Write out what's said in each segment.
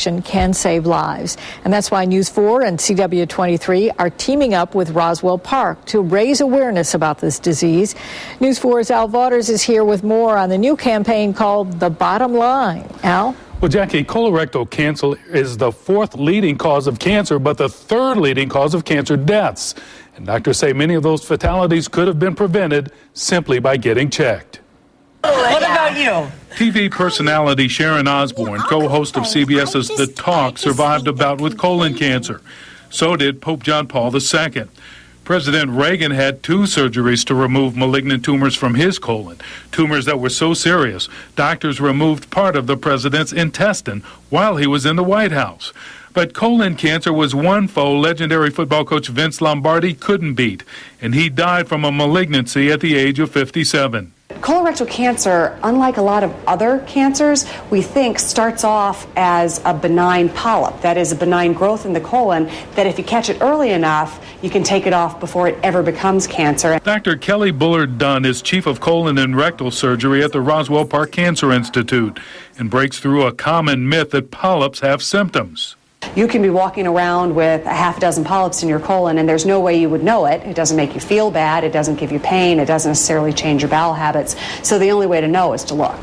detection can save lives. And that's why News 4 and CW23 are teaming up with Roswell Park to raise awareness about this disease. News 4's Al Vaughters is here with more on the new campaign called The Bottom Line. Al? Well, Jackie, colorectal cancer is the fourth leading cause of cancer, but the third leading cause of cancer deaths. And doctors say many of those fatalities could have been prevented simply by getting checked. What about you? TV personality Sharon Osbourne, co-host of CBS's The Talk, survived a bout with colon cancer. So did Pope John Paul II. President Reagan had 2 surgeries to remove malignant tumors from his colon, tumors that were so serious, doctors removed part of the president's intestine while he was in the White House. But colon cancer was one foe legendary football coach Vince Lombardi couldn't beat, and he died from a malignancy at the age of 57. Colorectal cancer, unlike a lot of other cancers, we think starts off as a benign polyp. That is a benign growth in the colon that if you catch it early enough, you can take it off before it ever becomes cancer. Dr. Kelly Bullard Dunn is chief of colon and rectal surgery at the Roswell Park Cancer Institute and breaks through a common myth that polyps have symptoms. You can be walking around with a half a dozen polyps in your colon and there's no way you would know it. It doesn't make you feel bad. It doesn't give you pain. It doesn't necessarily change your bowel habits. So the only way to know is to look.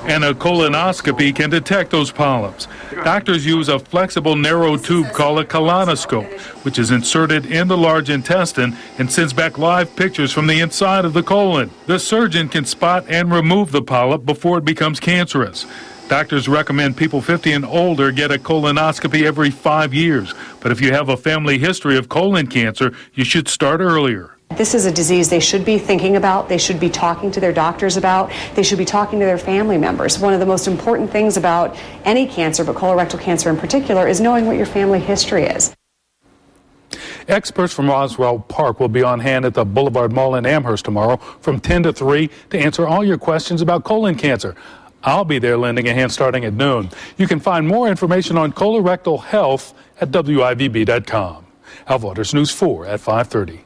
And a colonoscopy can detect those polyps. Doctors use a flexible narrow tube called a colonoscope, which is inserted in the large intestine and sends back live pictures from the inside of the colon. The surgeon can spot and remove the polyp before it becomes cancerous. Doctors recommend people 50 and older get a colonoscopy every 5 years. But if you have a family history of colon cancer, you should start earlier. This is a disease they should be thinking about, they should be talking to their doctors about, they should be talking to their family members. One of the most important things about any cancer, but colorectal cancer in particular, is knowing what your family history is. Experts from Roswell Park will be on hand at the Boulevard Mall in Amherst tomorrow from 10 to 3 to answer all your questions about colon cancer. I'll be there lending a hand starting at noon. You can find more information on colorectal health at WIVB.com. Al Vaughters, News 4 at 5:30.